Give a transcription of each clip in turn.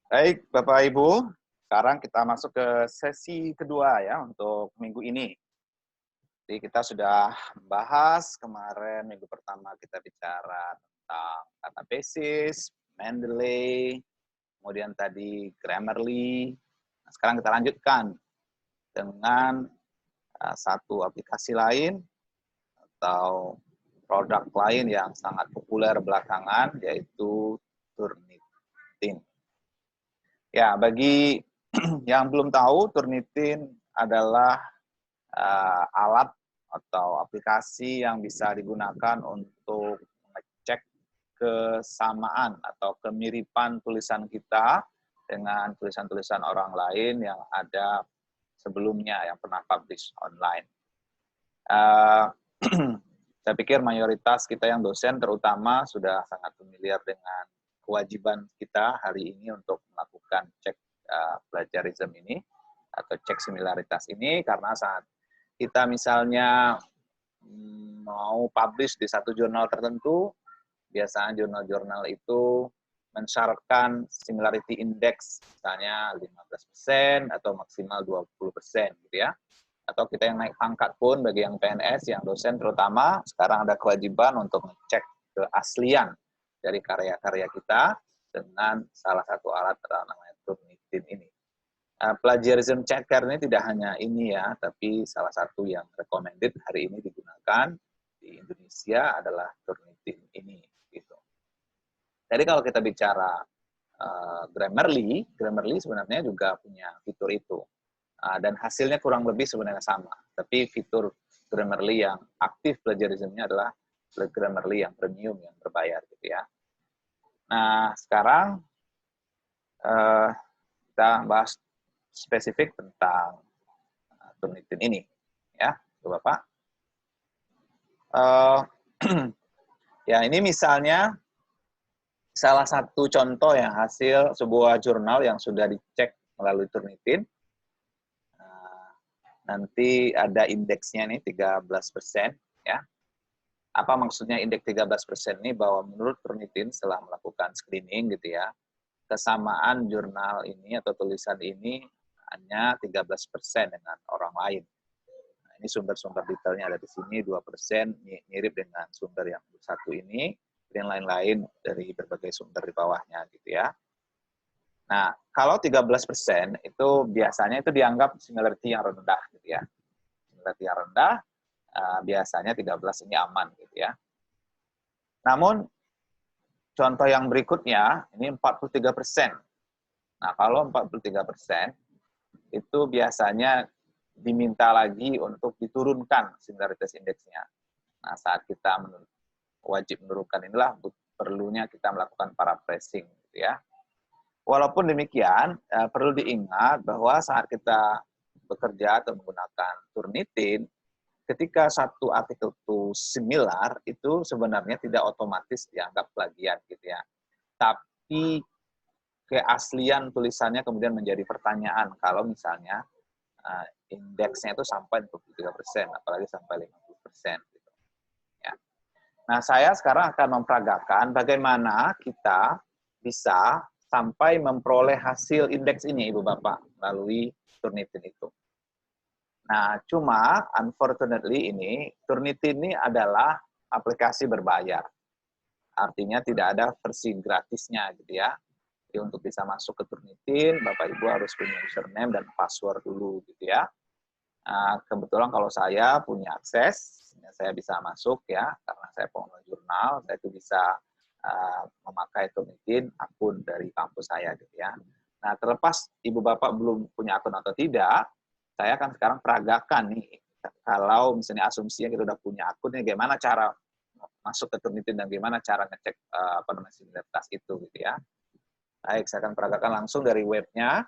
Baik, Bapak Ibu, sekarang kita masuk ke sesi kedua ya untuk minggu ini. Jadi kita sudah membahas kemarin minggu pertama kita bicara tentang kata basis, Mendeley, kemudian tadi Grammarly. Nah, sekarang kita lanjutkan dengan satu aplikasi lain atau produk lain yang sangat populer belakangan, yaitu Turnitin. Ya, bagi yang belum tahu, Turnitin adalah alat atau aplikasi yang bisa digunakan untuk mengecek kesamaan atau kemiripan tulisan kita dengan tulisan-tulisan orang lain yang ada sebelumnya yang pernah publish online. Saya pikir mayoritas kita yang dosen terutama sudah sangat familiar dengan kewajiban kita hari ini untuk melakukan cek plagiarism ini atau cek similaritas ini, karena saat kita misalnya mau publish di satu jurnal tertentu, biasanya jurnal-jurnal itu mensyaratkan similarity index misalnya 15% atau maksimal 20% gitu ya. Atau kita yang naik pangkat pun, bagi yang PNS, yang dosen terutama, sekarang ada kewajiban untuk ngecek keaslian dari karya-karya kita dengan salah satu alat namanya Turnitin ini. Plagiarism checker ini tidak hanya ini ya, tapi salah satu yang recommended hari ini digunakan di Indonesia adalah Turnitin ini. Gitu. Jadi kalau kita bicara Grammarly sebenarnya juga punya fitur itu. Dan hasilnya kurang lebih sebenarnya sama. Tapi fitur Grammarly yang aktif plagiarism-nya adalah Grammarly yang premium, yang berbayar gitu ya. Nah, sekarang kita bahas spesifik tentang Turnitin ini. Ya, Bapak. Ya, ini misalnya salah satu contoh yang hasil sebuah jurnal yang sudah dicek melalui Turnitin. Nanti ada indeksnya nih 13%, ya. Apa maksudnya indeks 13% ini? Bahwa menurut Turnitin setelah melakukan screening gitu ya, kesamaan jurnal ini atau tulisan ini hanya 13% dengan orang lain. Nah, ini sumber-sumber detailnya ada di sini, 2% mirip dengan sumber yang satu ini, dan lain-lain dari berbagai sumber di bawahnya gitu ya. Nah, kalau 13% itu biasanya itu dianggap similarity yang rendah gitu ya. Similarity yang rendah, biasanya 13 ini aman gitu ya. Namun, contoh yang berikutnya, ini 43%. Nah, kalau 43%, itu biasanya diminta lagi untuk diturunkan similaritas indeksnya. Nah, saat kita wajib menurunkan inilah perlunya kita melakukan paraphrasing gitu ya. Walaupun demikian, perlu diingat bahwa saat kita bekerja atau menggunakan Turnitin, ketika satu artikel itu similar, itu sebenarnya tidak otomatis dianggap plagiat gitu ya. Tapi keaslian tulisannya kemudian menjadi pertanyaan kalau misalnya indeksnya itu sampai 23%, apalagi sampai 50%. Gitu. Ya. Nah, saya sekarang akan memperagakan bagaimana kita bisa sampai memperoleh hasil indeks ini, Ibu Bapak, melalui Turnitin itu. Nah, cuma unfortunately ini, Turnitin ini adalah aplikasi berbayar. Artinya tidak ada versi gratisnya gitu ya. Jadi untuk bisa masuk ke Turnitin, Bapak Ibu harus punya username dan password dulu gitu ya. Nah, kebetulan kalau saya punya akses, saya bisa masuk ya, karena saya pengelola jurnal, saya itu bisa memakai Turnitin akun dari kampus saya gitu ya. Nah, terlepas Ibu Bapak belum punya akun atau tidak, saya akan sekarang peragakan nih, kalau misalnya asumsinya kita udah punya akun, gimana cara masuk ke Turnitin dan gimana cara ngecek similaritas itu gitu ya. Baik, saya akan peragakan langsung dari webnya.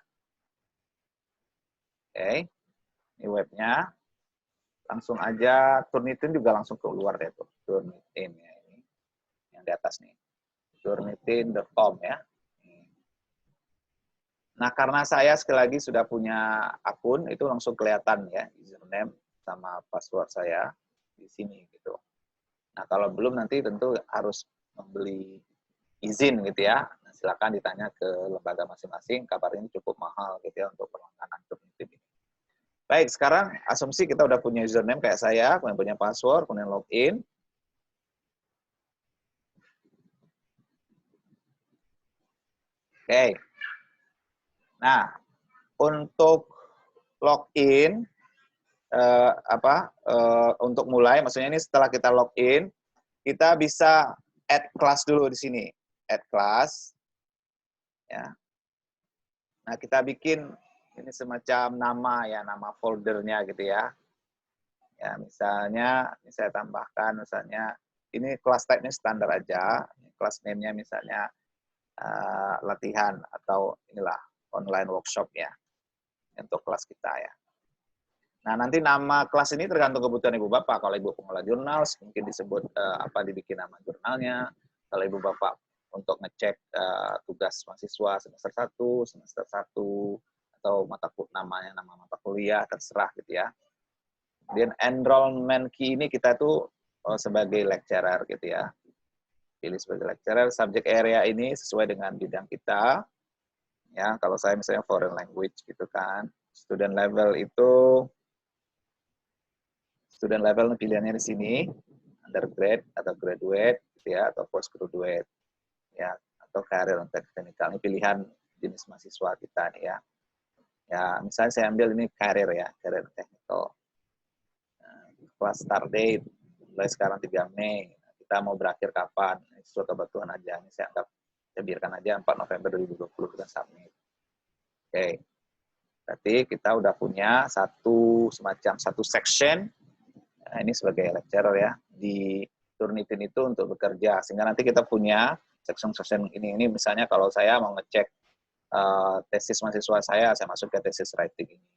Oke, ini webnya. Langsung aja Turnitin juga langsung keluar deh tuh. Turnitin ya ini. Yang di atas nih. Turnitin.com ya. Nah, karena saya sekali lagi sudah punya akun, itu langsung kelihatan ya, username sama password saya di sini gitu. Nah, kalau belum nanti tentu harus membeli izin gitu ya. Nah, silakan ditanya ke lembaga masing-masing, kabarnya ini cukup mahal gitu ya untuk perlengkapan Turnitin ini. Baik, sekarang asumsi kita udah punya username kayak saya, kemudian punya password, kemudian login. Oke. Nah, untuk login, untuk mulai, maksudnya ini setelah kita login, kita bisa add class dulu di sini. Add class. Ya. Nah, kita bikin ini semacam nama ya, nama foldernya gitu ya. Ya, misalnya, ini saya tambahkan misalnya, ini class type-nya standar aja, class name-nya misalnya latihan atau inilah online workshop ya untuk kelas kita ya. Nah, nanti nama kelas ini tergantung kebutuhan Ibu Bapak. Kalau Ibu pengelola jurnal, mungkin disebut dibikin nama jurnalnya. Kalau Ibu Bapak untuk ngecek tugas mahasiswa semester 1, semester 1, atau namanya nama mata kuliah, terserah gitu ya. Kemudian enrollment key ini kita tuh sebagai lecturer gitu ya. Pilih sebagai lecturer, subject area ini sesuai dengan bidang kita. Ya, kalau saya misalnya foreign language gitu kan. Student level pilihannya di sini, undergrad atau graduate gitu ya, atau postgraduate ya, atau career and technical. Ini pilihan jenis mahasiswa kita nih ya. Ya, misalnya saya ambil ini career ya, career and technical. Kelas start date mulai sekarang 3 Mei. Kita mau berakhir kapan? Ini sesuai kebutuhan aja. Ini saya biarkan aja 4 November 2020 kita submit. Oke. Berarti kita udah punya semacam satu section. Nah, ini sebagai lecturer ya di Turnitin itu untuk bekerja. Sehingga nanti kita punya section ini misalnya kalau saya mau ngecek tesis mahasiswa saya masuk ke tesis writing ini.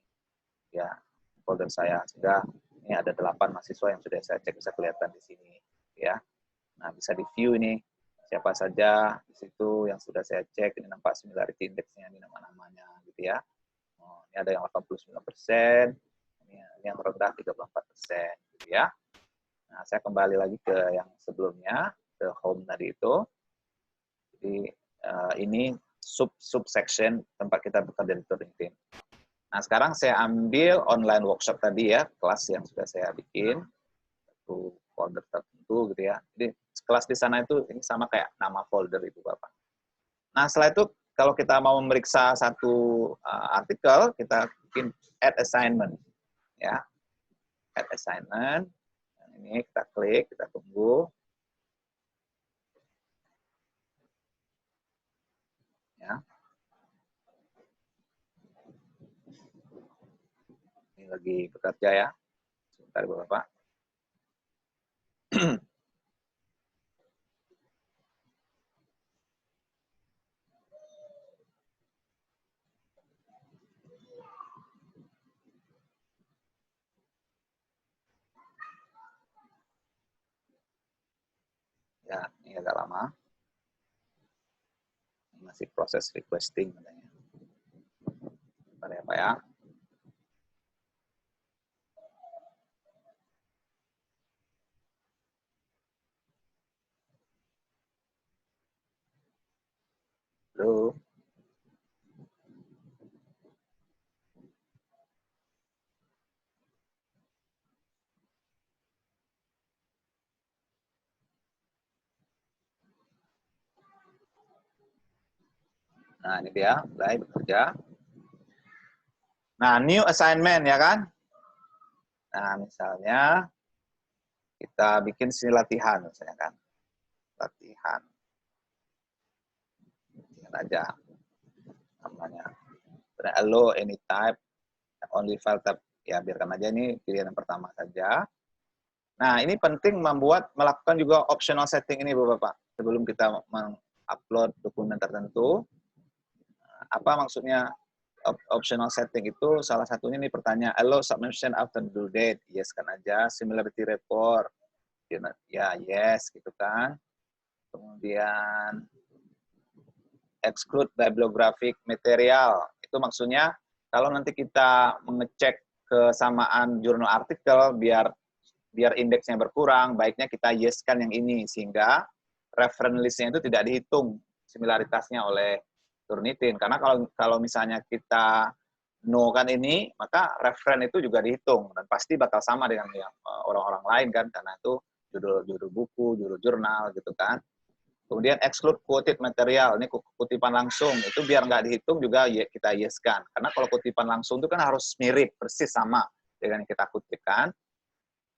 Ya, folder saya. Sehingga ini ada 8 mahasiswa yang sudah saya cek, bisa kelihatan di sini ya. Nah, bisa di view ini siapa saja di situ yang sudah saya cek, ini nampak similarity index-nya, ini nama-namanya gitu ya. Oh, ini ada yang 89%, ini yang rendah 34% gitu ya. Nah, saya kembali lagi ke yang sebelumnya, ke home tadi itu. Jadi ini subsection tempat kita bekerja di Turnitin. Nah, sekarang saya ambil online workshop tadi ya, kelas yang sudah saya bikin, satu folder tertentu gitu ya. Jadi kelas di sana itu ini sama kayak nama folder Ibu Bapak. Nah, setelah itu kalau kita mau memeriksa satu artikel, kita bikin add assignment ya. Add assignment. Dan ini kita klik, kita tunggu. Ya. Ini lagi bekerja ya. Sebentar Ibu Bapak. Ya, ini agak lama. Masih proses requesting katanya. Bentar ya Pak ya. Halo. Nah, ini dia, mulai bekerja. Nah, new assignment ya kan? Nah, misalnya kita bikin sini latihan misalnya kan. Latihan aja namanya. Allow any type, only file type. Ya, biarkan aja ini pilihan yang pertama saja. Nah, ini penting melakukan juga optional setting ini, Bapak. Sebelum kita mengupload dokumen tertentu, apa maksudnya optional setting itu? Salah satunya nih pertanyaan, allow submission after due date. Yes kan aja. Similarity report. Ya, yes gitu kan. Kemudian exclude bibliographic material. Itu maksudnya kalau nanti kita mengecek kesamaan jurnal artikel biar indeksnya berkurang, baiknya kita yes-kan yang ini sehingga reference list-nya itu tidak dihitung similaritasnya oleh Turnitin. Karena kalau misalnya kita no kan ini, maka referen itu juga dihitung dan pasti bakal sama dengan yang orang-orang lain kan, karena itu judul buku, judul jurnal gitu kan. Kemudian exclude quoted material, ini kutipan langsung, itu biar nggak dihitung juga kita yes-kan. Karena kalau kutipan langsung itu kan harus mirip, persis sama dengan yang kita kutipkan.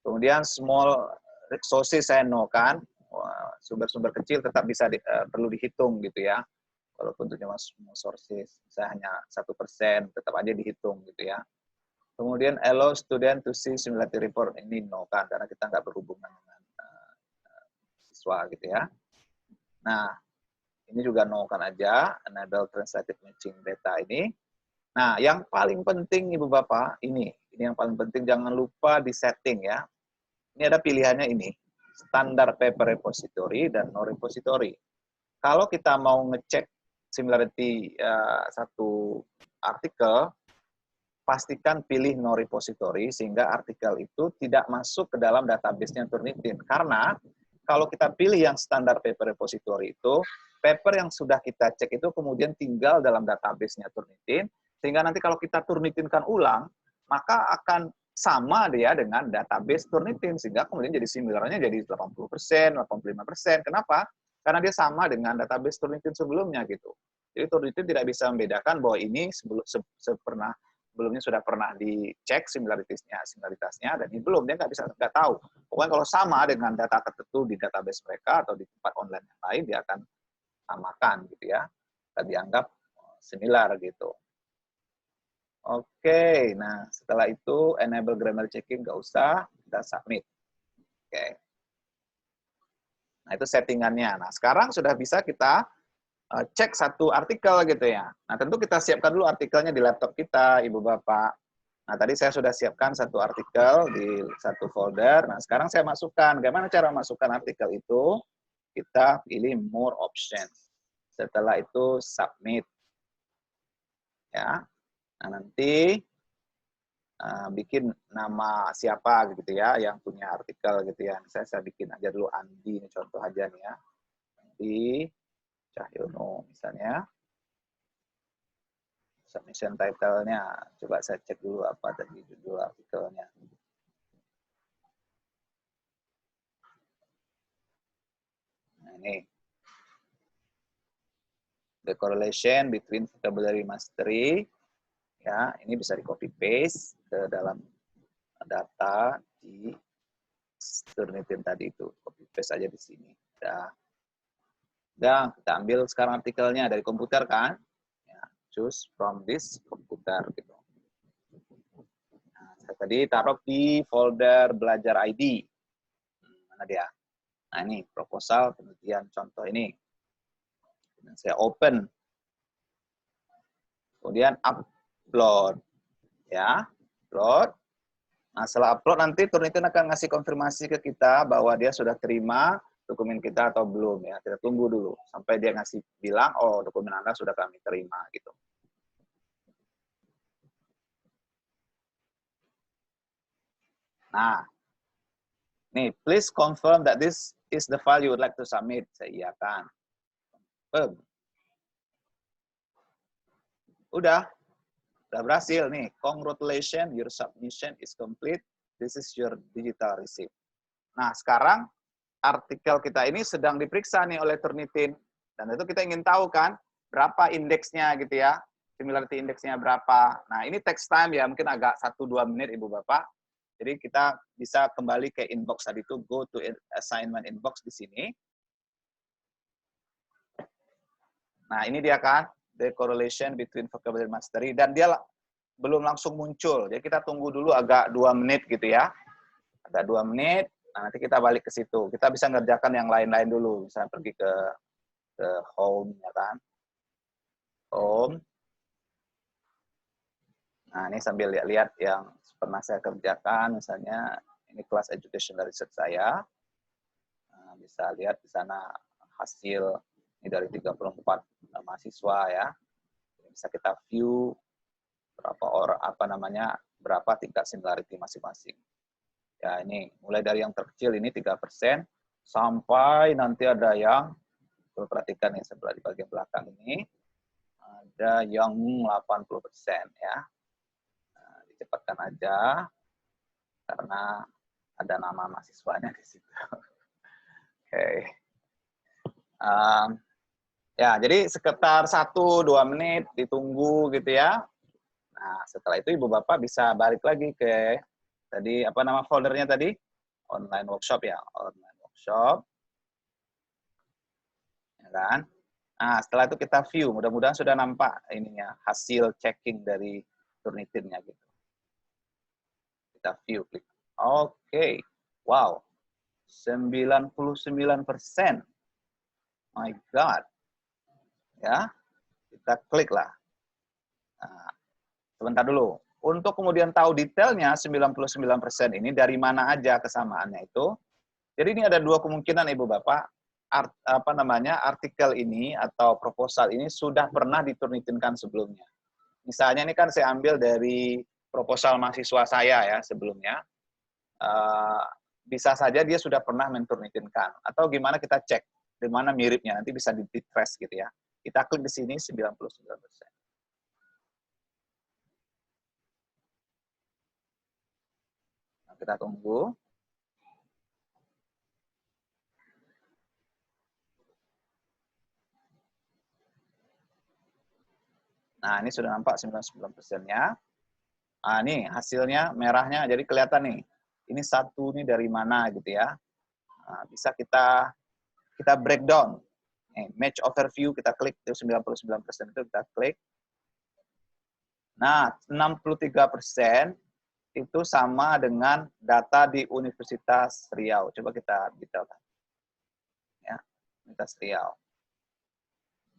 Kemudian small sources saya no kan, sumber-sumber kecil tetap bisa perlu dihitung gitu ya. Walaupun itu cuma small sources, saya hanya 1%, tetap aja dihitung gitu ya. Kemudian allow student to see similarity report, ini no kan, karena kita nggak berhubungan dengan siswa gitu ya. Nah, ini juga no kan aja, enable translated matching data ini. Nah, yang paling penting Ibu Bapak, ini yang paling penting, jangan lupa di setting ya. Ini ada pilihannya ini, standar paper repository dan no repository. Kalau kita mau ngecek similarity satu artikel, pastikan pilih no repository sehingga artikel itu tidak masuk ke dalam database-nya Turnitin. Karena kalau kita pilih yang standar paper repository itu, paper yang sudah kita cek itu kemudian tinggal dalam database-nya Turnitin, sehingga nanti kalau kita Turnitinkan ulang, maka akan sama dia dengan database Turnitin, sehingga kemudian jadi similarnya jadi 80%, 85%. Kenapa? Karena dia sama dengan database Turnitin sebelumnya gitu. Jadi Turnitin tidak bisa membedakan bahwa ini sebelumnya sudah pernah dicek similaritasnya, dan ini belum, dia nggak tahu. Pokoknya kalau sama dengan data tertentu di database mereka atau di tempat online yang lain, dia akan samakan gitu ya, kita dianggap similar gitu. Oke, nah setelah itu enable grammar checking nggak usah, kita submit. Oke. Nah itu settingannya. Nah sekarang sudah bisa kita cek satu artikel gitu ya. Nah tentu kita siapkan dulu artikelnya di laptop kita, Ibu Bapak. Nah tadi saya sudah siapkan satu artikel di satu folder. Nah sekarang saya masukkan. Bagaimana cara masukkan artikel itu? Kita pilih more options. Setelah itu submit. Ya. Nah nanti bikin nama siapa gitu ya yang punya artikel gitu ya. Saya bikin aja dulu Andi, ini contoh aja nih ya. Andi Cahyono misalnya. Submission title-nya, coba saya cek dulu apa tadi judul artikelnya. Nah ini, the correlation between vocabulary mastery, ya ini bisa di copy paste ke dalam data di Turnitin tadi itu, copy paste aja di sini. Udah, kita ambil sekarang artikelnya dari komputer kan, ya, choose from this komputer gitu. Nah, saya tadi taruh di folder belajar ID. Mana dia? Nah ini proposal penelitian contoh ini. Dan saya open. Kemudian upload. Ya, upload. Nah setelah upload nanti Turnitin akan ngasih konfirmasi ke kita bahwa dia sudah terima dokumen kita atau belum ya. Kita tunggu dulu sampai dia ngasih bilang, oh dokumen Anda sudah kami terima gitu. Nah, nih, please confirm that this is the file you would like to submit. Saya iakan. Udah berhasil nih. Congratulations, your submission is complete. This is your digital receipt. Nah, sekarang artikel kita ini sedang diperiksa nih oleh Turnitin. Dan itu kita ingin tahu kan, berapa indeksnya gitu ya. Similarity indeksnya berapa. Nah, ini text time ya, mungkin agak 1-2 menit Ibu Bapak. Jadi kita bisa kembali ke inbox tadi itu, go to assignment inbox di sini. Nah, ini dia kan, the correlation between vocabulary mastery. Dan dia belum langsung muncul. Jadi kita tunggu dulu agak 2 menit gitu ya. Agak 2 menit, nah nanti kita balik ke situ. Kita bisa ngerjakan yang lain-lain dulu. Bisa pergi ke home, ya kan. Home. Nah, ini sambil lihat-lihat yang pernah saya kerjakan. Misalnya, ini kelas education research saya. Nah, bisa lihat di sana hasil ini dari 34 mahasiswa ya. Bisa kita view berapa orang, berapa tingkat similarity masing-masing. Ya, ini mulai dari yang terkecil ini 3%, sampai nanti ada yang Kalau perhatikan ya sebelah di bagian belakang ini ada yang 80% ya. Nah, dicepatkan aja karena ada nama mahasiswanya di situ. Oke. Ya, jadi sekitar 1-2 menit ditunggu gitu ya. Nah, setelah itu Ibu Bapak bisa balik lagi ke tadi apa nama foldernya tadi? Online workshop ya, online workshop. Ya kan? Nah, setelah itu kita view, mudah-mudahan sudah nampak ininya hasil checking dari Turnitinnya gitu. Kita view, klik. Oke. Wow. 99%. My God. Ya, kita klik lah. Nah, sebentar dulu. Untuk kemudian tahu detailnya 99% ini dari mana aja kesamaannya itu. Jadi ini ada dua kemungkinan Ibu Bapak. Artikel ini atau proposal ini sudah pernah diturnitinkan sebelumnya. Misalnya ini kan saya ambil dari proposal mahasiswa saya ya sebelumnya. Bisa saja dia sudah pernah menturnitinkan. Atau gimana kita cek di mana miripnya, nanti bisa di-trace gitu ya. Kita klik di sini 99%. Nah, kita tunggu. Nah, ini sudah nampak 99%-nya. Nah, ini hasilnya merahnya, jadi kelihatan nih. Ini satu nih dari mana gitu ya. Nah, bisa kita breakdown. Match overview, kita klik, itu 99% itu kita klik. Nah, 63% itu sama dengan data di Universitas Riau. Coba kita detailkan. Ya, Universitas Riau.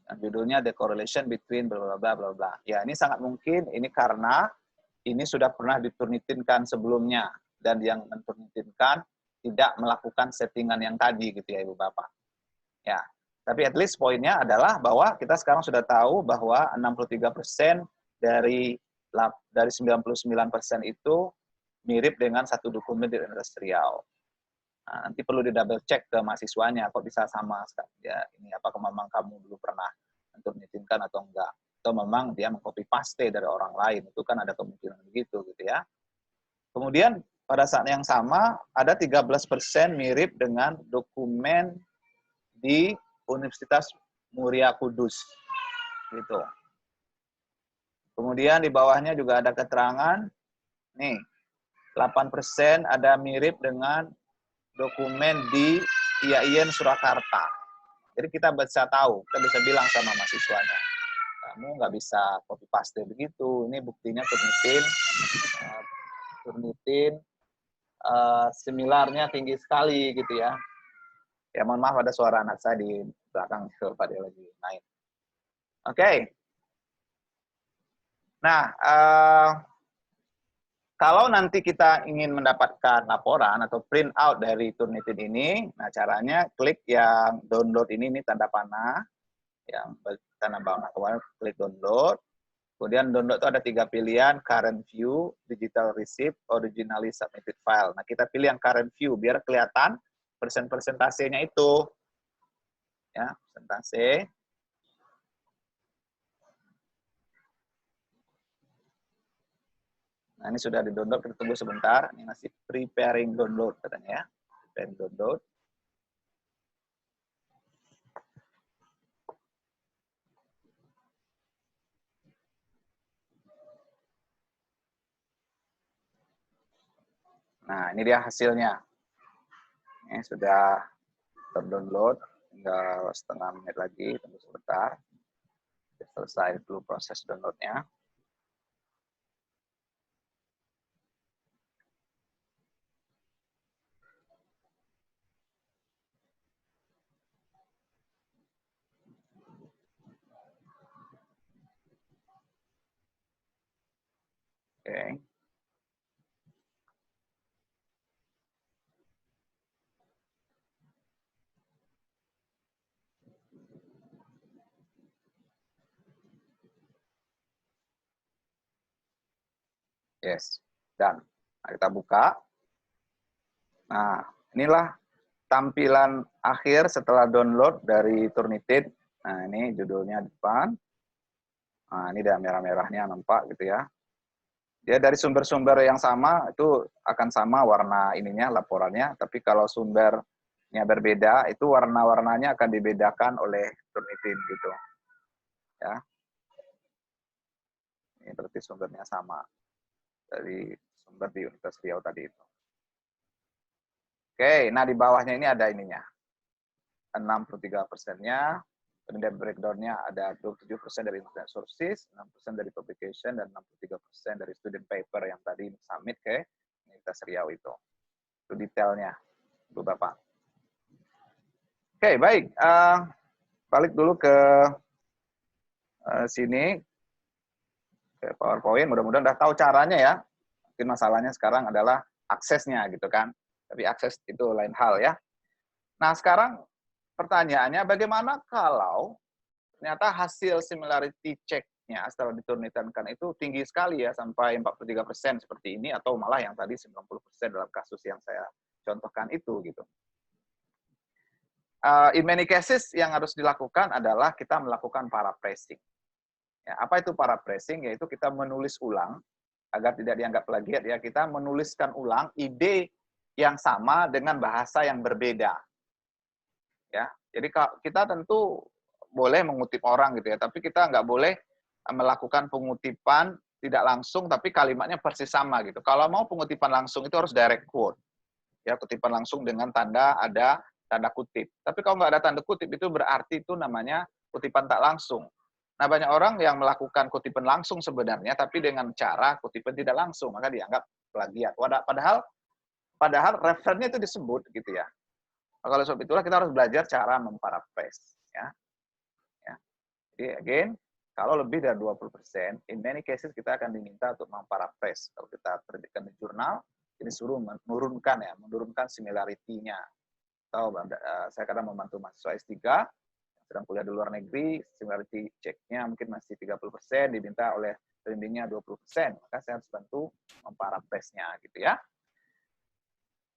Dan judulnya The Correlation Between bla bla bla bla bla. Ya, ini sangat mungkin ini karena ini sudah pernah diturnitinkan sebelumnya dan yang menturnitinkan tidak melakukan settingan yang tadi gitu ya Ibu Bapak. Ya. Tapi at least poinnya adalah bahwa kita sekarang sudah tahu bahwa 63% dari 99% itu mirip dengan satu dokumen di Universitas Riau. Nah, nanti perlu di double check ke mahasiswanya kok bisa sama ya ini apakah memang kamu dulu pernah menturnitinkan atau enggak atau memang dia mengcopy paste dari orang lain, itu kan ada kemungkinan begitu gitu ya. Kemudian pada saat yang sama ada 13% mirip dengan dokumen di Universitas Muria Kudus gitu. Kemudian di bawahnya juga ada keterangan nih 8% ada mirip dengan dokumen di IAIN Surakarta. Jadi kita bisa tahu, kita bisa bilang sama mahasiswanya, kamu nggak bisa copy paste begitu. Ini buktinya Turnitin similarnya tinggi sekali gitu ya. Ya mohon maaf ada suara anak saya di belakang Pak dia lagi main. Oke. Nah, kalau nanti kita ingin mendapatkan laporan atau print out dari Turnitin ini, nah caranya klik yang download ini tanda panah, yang tanda panah kemarin klik download. Kemudian download itu ada 3 pilihan, current view, digital receipt, originally submitted file. Nah kita pilih yang current view biar kelihatan persentasenya itu, ya persentase. Nah, ini sudah di-download, kita tunggu sebentar. Ini masih preparing download katanya ya. Preparing download. Nah, ini dia hasilnya. Ini sudah terdownload, tinggal setengah menit lagi, tunggu sebentar. Selesai dulu proses downloadnya. Oke. Yes, dan nah, kita buka. Nah, inilah tampilan akhir setelah download dari Turnitin. Nah, ini judulnya depan. Nah, ini ada merah-merahnya nampak gitu ya. Ya, dari sumber-sumber yang sama itu akan sama warna ininya laporannya, tapi kalau sumbernya berbeda itu warna-warnanya akan dibedakan oleh Turnitin gitu. Ya. Ini berarti sumbernya sama dari sumber di Universitas Riau tadi itu. Oke, nah di bawahnya ini ada ininya. 63%-nya, kemudian breakdown-nya ada 27% dari internet sources, 6% dari publication, dan 63% dari student paper yang tadi submit ke Universitas Riau itu. Itu detailnya, Bu Bapak. Oke, baik. Balik dulu ke sini, ke PowerPoint. Mudah-mudahan udah tahu caranya ya. Mungkin masalahnya sekarang adalah aksesnya gitu kan. Tapi akses itu lain hal ya. Nah, sekarang pertanyaannya, bagaimana kalau ternyata hasil similarity check-nya setelah diturnitkan itu tinggi sekali ya, sampai 43% seperti ini, atau malah yang tadi 90% dalam kasus yang saya contohkan itu gitu. In many cases yang harus dilakukan adalah kita melakukan paraphrasing. Ya, apa itu paraphrasing? Yaitu kita menulis ulang agar tidak dianggap plagiat ya, kita menuliskan ulang ide yang sama dengan bahasa yang berbeda. Ya, jadi kita tentu boleh mengutip orang gitu ya, tapi kita nggak boleh melakukan pengutipan tidak langsung, tapi kalimatnya persis sama gitu. Kalau mau pengutipan langsung itu harus direct quote, ya kutipan langsung dengan ada tanda kutip. Tapi kalau nggak ada tanda kutip itu berarti itu namanya kutipan tak langsung. Nah, banyak orang yang melakukan kutipan langsung sebenarnya, tapi dengan cara kutipan tidak langsung, maka dianggap plagiat. Padahal referennya itu disebut gitu ya. Kalau sebab itulah kita harus belajar cara memparaphrase. Ya. Jadi again, kalau lebih dari 20%, in many cases kita akan diminta untuk memparaphrase. Kalau kita terbitkan di jurnal, ini suruh menurunkan similarity-nya. Atau saya kadang membantu mahasiswa S3, sedang kuliah di luar negeri, similarity check-nya mungkin masih 30%, diminta oleh pembimbingnya 20%. Maka saya harus bantu memparaphrase-nya gitu ya.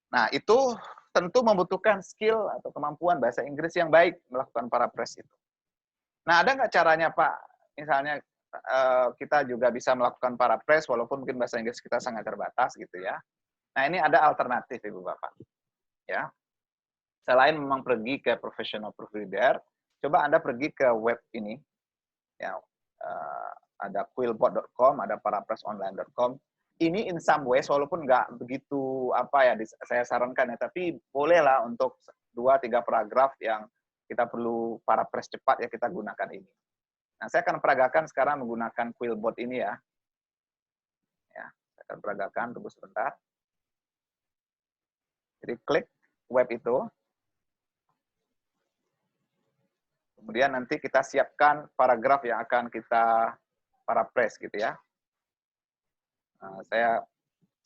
Nah, itu tentu membutuhkan skill atau kemampuan bahasa Inggris yang baik melakukan paraphrase itu. Nah, ada nggak caranya, Pak? Misalnya kita juga bisa melakukan paraphrase walaupun mungkin bahasa Inggris kita sangat terbatas gitu ya. Nah, ini ada alternatif Ibu Bapak. Ya. Selain memang pergi ke professional provider, coba Anda pergi ke web ini. Ya, ada quillbot.com, ada paraphraseonline.com. Ini in some ways walaupun nggak begitu saya sarankan ya, tapi bolehlah untuk 2-3 paragraf yang kita perlu paraphrase cepat ya, kita gunakan ini. Nah, saya akan peragakan sekarang menggunakan Quillbot ini ya. Ya, saya akan peragakan, tunggu sebentar. Jadi klik web itu. Kemudian nanti kita siapkan paragraf yang akan kita paraphrase gitu ya. Nah, saya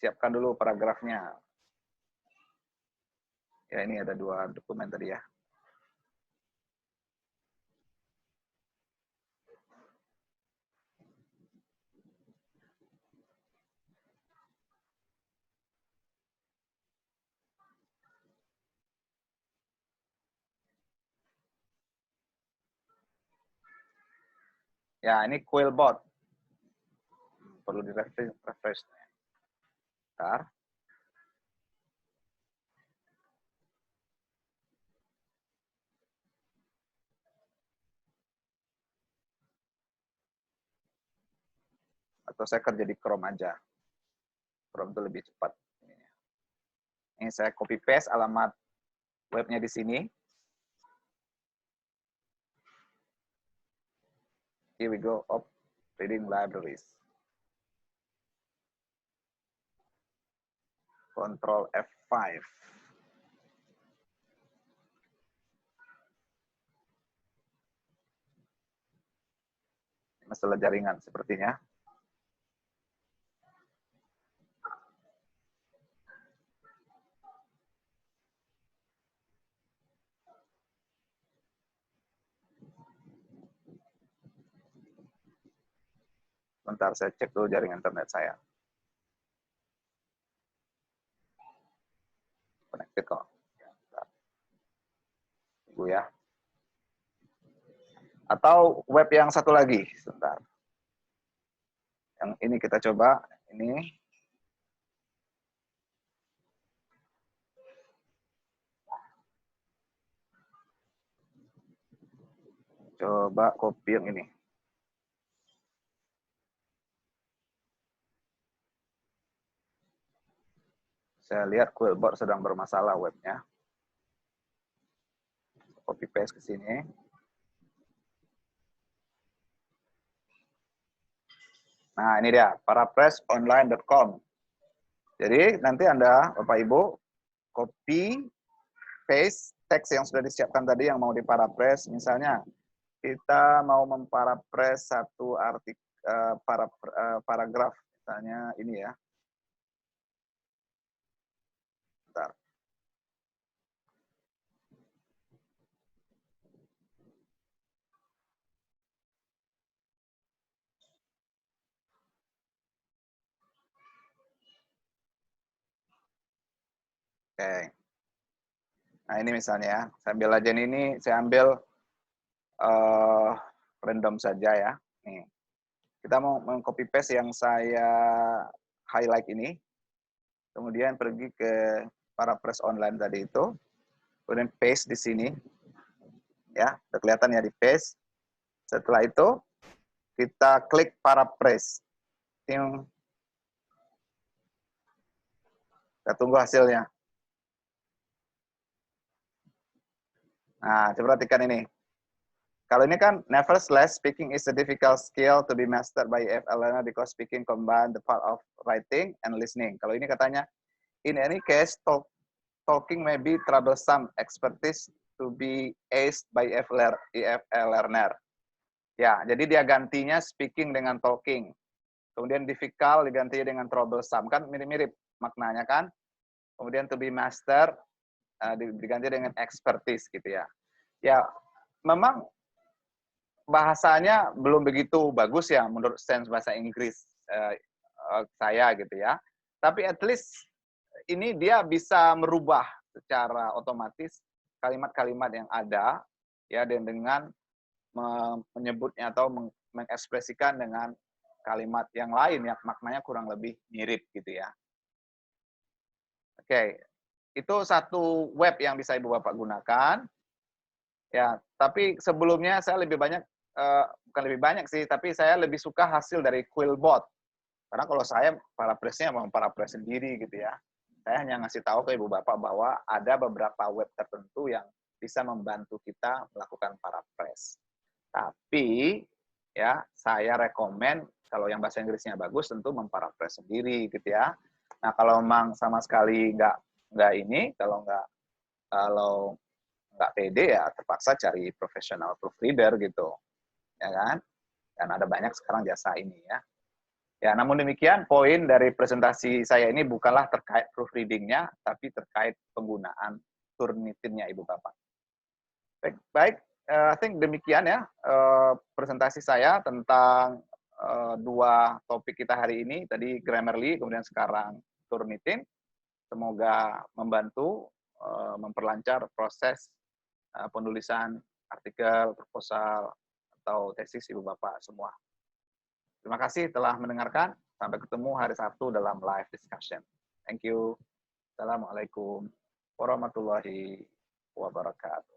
siapkan dulu paragrafnya. Ya, ini ada 2 dokumen tadi ya. Ya, ini Quillbot. Perlu di-refresh. Bentar. Atau saya kerja di Chrome aja. Chrome itu lebih cepat. Ini saya copy paste alamat webnya di sini. Here we go, reading libraries. Control F5. Masalah jaringan sepertinya. Bentar, saya cek dulu jaringan internet saya. Connected kok. Ibu ya. Atau web yang satu lagi, sebentar. Yang ini kita coba, ini. Coba copy yang ini. Saya lihat Quillbot sedang bermasalah webnya. Copy paste ke sini. Nah, ini dia, parapressonline.com. Jadi, nanti Anda, Bapak Ibu, copy, paste teks yang sudah disiapkan tadi yang mau diparapress. Misalnya, kita mau memparapress satu paragraf. Misalnya ini ya. Bentar. Oke. Nah, ini misalnya ya. Saya ambil aja ini, saya ambil random saja ya. Nih. Kita mau meng-copy paste yang saya highlight ini. Kemudian pergi ke parapress online tadi itu. Kemudian paste di sini. Ya, udah kelihatan ya di paste. Setelah itu kita klik parapress. Kita tunggu hasilnya. Nah, coba perhatikan ini. Kalau ini kan, nevertheless, speaking is a difficult skill to be mastered by EFL learner because speaking combine the part of writing and listening. Kalau ini katanya, in any case, talking may be troublesome expertise to be aced by EFL learner. Ya, jadi dia gantinya speaking dengan talking. Kemudian difficult diganti dengan troublesome. Kan mirip-mirip maknanya kan. Kemudian to be master diganti dengan expertise gitu ya. Ya, memang bahasanya belum begitu bagus ya menurut sense bahasa Inggris saya gitu ya. Tapi at least ini dia bisa merubah secara otomatis kalimat-kalimat yang ada ya dan dengan menyebutnya atau mengekspresikan dengan kalimat yang lain yang maknanya kurang lebih mirip gitu ya. Oke, itu satu web yang bisa Ibu Bapak gunakan. Ya, tapi sebelumnya saya lebih banyak bukan lebih banyak sih, tapi saya lebih suka hasil dari Quillbot. Karena kalau saya parapressnya memang parapress sendiri gitu ya. Saya hanya ngasih tahu ke Ibu Bapak bahwa ada beberapa web tertentu yang bisa membantu kita melakukan parapress. Tapi ya saya rekomen kalau yang bahasa Inggrisnya bagus tentu memparapress sendiri gitu ya. Nah kalau memang sama sekali nggak ini, kalau nggak pede ya terpaksa cari profesional proofreader gitu, ya kan? Dan ada banyak sekarang jasa ini ya. Ya, namun demikian poin dari presentasi saya ini bukanlah terkait proofreadingnya, tapi terkait penggunaan Turnitin-nya Ibu Bapak. Baik, I think demikian ya presentasi saya tentang dua topik kita hari ini, tadi Grammarly, kemudian sekarang Turnitin. Semoga membantu memperlancar proses penulisan artikel, proposal, atau tesis Ibu Bapak semua. Terima kasih telah mendengarkan. Sampai ketemu hari Sabtu dalam live discussion. Thank you. Assalamualaikum warahmatullahi wabarakatuh.